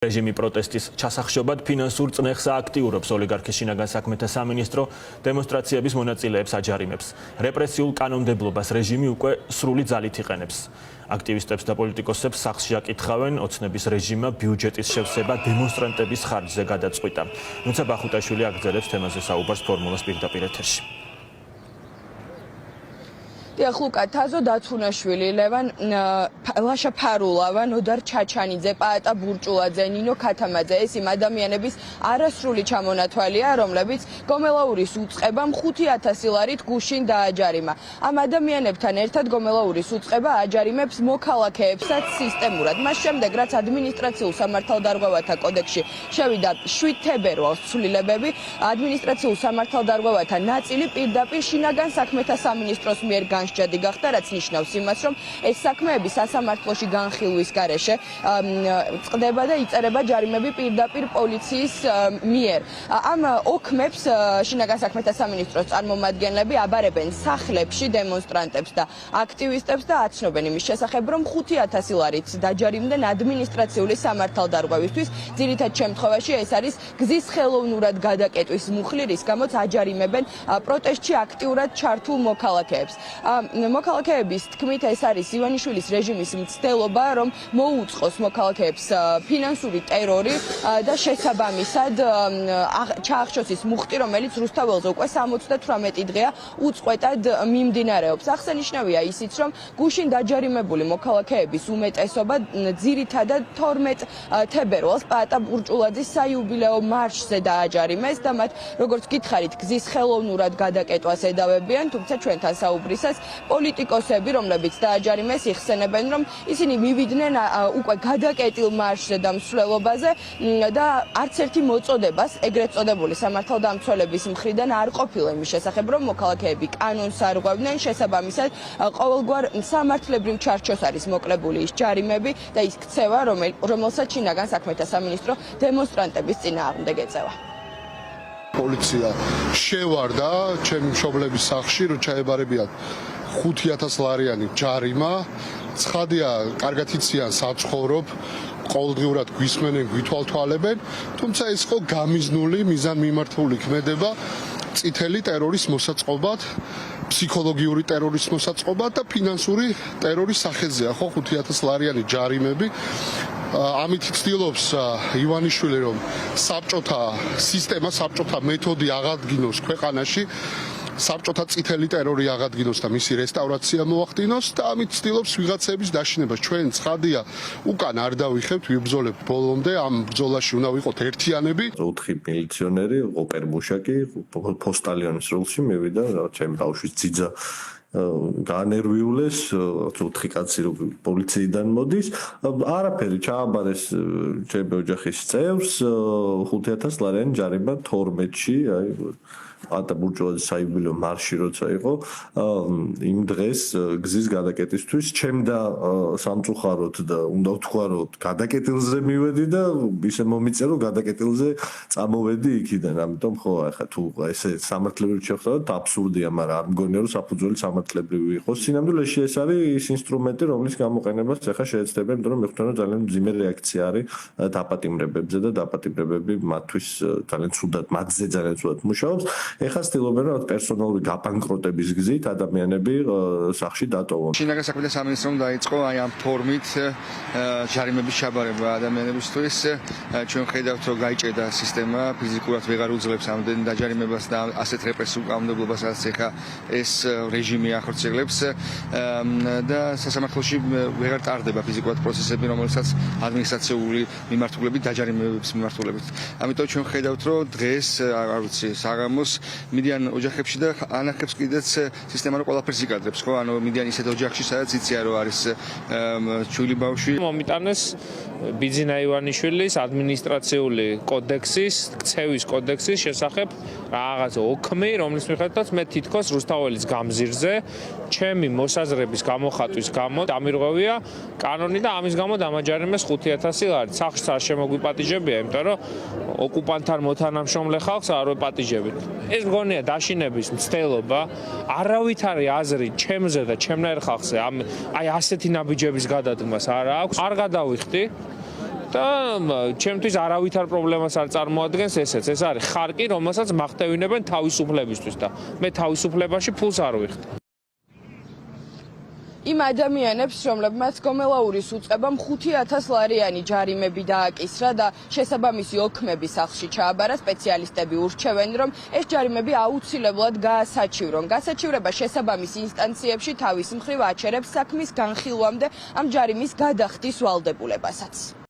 რეჟიმი პროტესტის ჩასახშობად ფინანსურ წნეხს აქტიურობს ოლიგარქის შინაგან საქმეთა სამინისტრო დემონსტრაციების მონაწილეებს აჯარიმებს. რეპრესიულ კანონმდებლობას რეჟიმი უკვე სრული ძალით იყენებს. აქტივისტებს და პოლიტიკოსებს სახლში აკითხავენ, ოცნების რეჟიმმა ბიუჯეტის შევსება დემონსტრანტების ხარჯზე გადაწყვიტა. ნუცა ბახუტაშვილი აგრძელებს თემაზე საუბარს ფორმულას პირდაპირ ეთერში. Лука, Тазо Дацунашвили, Леван, Лаша Парулава, Нодар Чачанидзе, Паата Бурчуладзе, Нино Катамадзе, Эси Мадамიანების არასრული ჩამონათვალია, რომლებიც გომელაურის უწყებამ 5,000 ლარით გუშინ დააჯარიმა. ამ ადამიანებთან ერთად გომელაურის უწყება აჯარიმებს მოქალაქეებსაც სისტემურად. მას შემდეგ, რაც ადმინისტრაციულ სამართალდარღვევათა კოდექსში შევიდა 7 თებერვალს ცვლილებები, ადმინისტრაციულ სამართალდარღვევათა ნაწილი პირდაპირ შინაგან საქმეთა სამინისტროს მიერ განსჯადი გახდა, რაც ნიშნავს იმას, რომ ეს საქმეები სასამართლოში განხილვის გარეშე წყდება და იწერება ჯარიმები პირდაპირ პოლიციის მიერ. ამ ოქმებს შინაგან საქმეთა სამინისტროს წარმომადგენლები აბარებენ სახლებში დემონსტრანტებს და აქტივისტებს და აცნობენ იმის შესახებ, რომ 5,000 ლარით დაჯარიმდნენ ადმინისტრაციული სამართალდარღვევისთვის. ძირითად შემთხვევაში ეს არის გზის ხელოვნურად გადაკეტვის მუხლი, რის გამოც აჯარიმებენ პროტესტში აქტიურად ჩართულ მოქალაქეებს. მოქალაქეების თქმით ეს არის ივანიშვილის რეჟიმის მცდელობა, რომ მოუწყოს მოქალაქეებს ფინანსური ტერორი და შესაბამისად ჩაახშოს ის მუხტი, რომელიც რუსთაველზე უკვე 78 დღეა უწყვეტად მიმდინარეობს. აღსანიშნავია ისიც, რომ გუშინ დაჯარიმებული მოქალაქეების უმეტესობა ძირითადად 12 თებერვალს პაატა ბურჭულაძის საიუბილეო მარშზე დააჯარიმეს და მათ როგორც გითხარით გზის ხელოვნურად გადაკეტვას ედავებიან, თუმცა ჩვენთან საუბრისას პოლიტიკოსები, რომლებიც დააჯარიმეს, იხსენებენ, რომ ისინი მივიდნენ უკვე გადაკეტილ მარშზე და მსვლელობაზე და არც ერთი მოწოდებას ეგრეთ წოდებული სამართალდამცველების მხრიდან არ ყოფილა იმის შესახებ, რომ მოქალაქეები კანონს არღვევდნენ, შესაბამისად ყოველგვარ სამართლებრივ ჩარჩოს არის მოკლებული ის ჯარიმები და ის ქცევა, რომელსაც შინაგან საქმეთა სამინისტრო დემონსტრანტების წინააღმდეგ ეწევა. პოლიცია შევარდა ჩემი მშობლების სახლში, რომ ჩაებარებიათ 5,000 ლარიანი ჯარიმა. ცხადია, კარგად იციან საცხოვრობ, ყოველდღიურად გვისმენენ, გვითვალთვალებენ, თუმცა ეს ხო გამიზნული, მიზანმიმართული ქმედება წითელი ტერორის მოსაწყობად, ფსიქოლოგიური ტერორის მოსაწყობად და ფინანსური ტერორის სახეზეა ხო 5,000 ლარიანი ჯარიმები. ამით ცდილობს ივანიშვილი, რომ საბჭოთა სისტემა, საბჭოთა მეთოდი აღადგინოს ქვეყანაში, საბჭოთა წითელი ტერორი აღადგინოს და მისი რესტავრაცია მოახდინოს და ამით ცდილობს ვიღაცების დაშინებას. ჩვენ ცხადია, უკან არ დავიხებთ, ვიბრძოლებთ ბოლომდე, ამ ბრძოლაში უნდა ვიყოთ ერთიანები. 4 მილიციონერი, ოპერ მუშაკი, პოსტალიონის როლში მივიდა, ჩემი ბავშვის ძიძა განერვიულეს, 4 კაცი პოლიციიდან მოდის, არაფერი ჩააბარეს ჩემი ოჯახის წევრს, 5,000 ლარიანი ჯარიმა 12-ში, აი პაატა ბურჭულაძის საიუბილეო მარში როცა იყო, იმ დღეს გზის გადაკეტისთვის ჩემდა სამწუხაროდ და უნდა ვთქვა, რომ გადაკეტილზე მივედი და ისე მომიწერო გადაკეტილზე წამოვედი იქიდან. ამიტომ ხო, ახლა თუ ესე სამართლებრივ შევხვდათ, აბსურდია, მაგრამ არ მგონია, რომ საფუძველი სამართლებრივი იყოს. სინამდვილეში ეს არის ის ინსტრუმენტი, რომლის გამოყენებას ახლა შეეცდებიან, იმიტომ რომ მე ხვდები, რომ ძალიან მძიმე რეაქცია არის დაპატიმრებებზე და დაპატიმრებები მათთვის ძალიან ცუდად, მათზე ძალიან ცუდად მუშაობს. ეხლა ცდილობენ, რომ პერსონალური გაბანკროტების გზით ადამიანები სახლში დატოვონ. შინაგან საქმეთა სამინისტრომ დაიწყო აი ამ ფორმით ჯარიმების ჩაბარება ადამიანებისთვის. ჩვენ ხედავთ, რომ გაიჭედა სისტემა, ფიზიკურად ვეღარ უძლებს ამდენ დაჯარიმებას და ასეთ რეპრესიულ კანონმდებლობას, რაც ეხა ეს რეჟიმი ახორციელებს და სასამართლოში ვეღარ ტარდება ფიზიკურად პროცესები, რომელსაც ადმინისტრაციული მიმართულებით დაჯარიმებების მიმართულებით. ამიტომ ჩვენ ხედავთ, რომ დღეს არ ვიცი, საღამოს მიდიან ოჯახებში და ანახებს კიდეც სისტემა რო ყველაფერს იკადრებს, ხო? ანუ მიდიან ისეთ ოჯახში, სადაც იციან, რომ არის ჩვილი ბავშვი. მომიტანეს ბიძინა ივანიშვილის ადმინისტრაციული კოდექსის, ქცევის კოდექსის შესახებ რაღაც ოქმი, რომლის მიხედვითაც მე თითქოს რუსთაველის გამზირზე ჩემი მოსაზრების გამოხატვის გამო დამირღვევია კანონი და ამის გამო დამაჯარიმეს 5,000 ლარი. სახლში არ შემოგვიპატიჟებია, იმიტომ რომ ოკუპანტთან მოთანამშრომლე ხალხს არ ვეპატიჟებით. ეს მგონია დაშინების მცდელობა, არავითარი აზრი ჩემზე და ჩემნაირ ხალხზე აი ასეთი ნაბიჯების გადადგმას არ აქვს. არ გადავიხდი და ჩემთვის არავითარ პრობლემას არ წარმოადგენს ესეც. ეს არის ხარკი, რომელსაც მახტევინებენ თავისუფლებისთვის და მე თავისუფლებაში ფულს არ ვიხდი. იმ ადამიანებს, რომლებმაც გომელაურის უწყებამ 5,000 ლარიანი ჯარიმები დააკისრა და შესაბამისი ოქმები სახლში ჩააბარა, სპეციალისტები ურჩევენ, რომ ეს ჯარიმები აუცილებლად გაასაჩივრონ. გასაჩივრება შესაბამის ინსტანციებში თავის მხრივ აჩერებს საქმის განხილვამდე ამ ჯარიმის გადახდის ვალდებულებასაც.